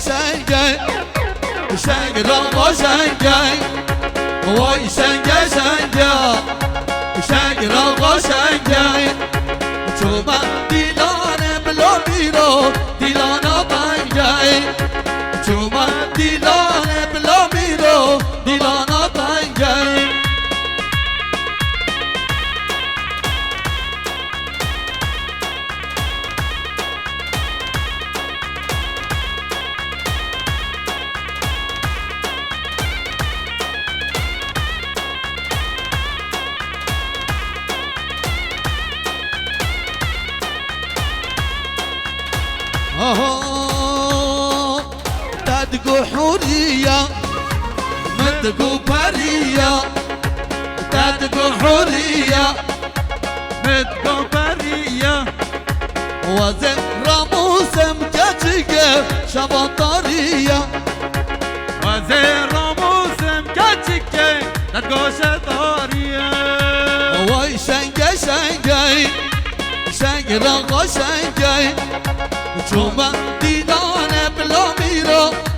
شنگه شنگ را شنگه وای شنگه شنگه شنگ را شنگه چوبا دیلانه بلا میرو دیلانا بنگه چوبا دیلانه بلا میرو دیلانا بنگه تدقو حورية مدقو برية تدقو حورية مدقو برية وزن راموس مكاتشك شبطارية وزن راموس مكاتشك تدقو شطارية وي شنقي شنقي شنقي رغو شنقي چوبا دیدانه بلا میرو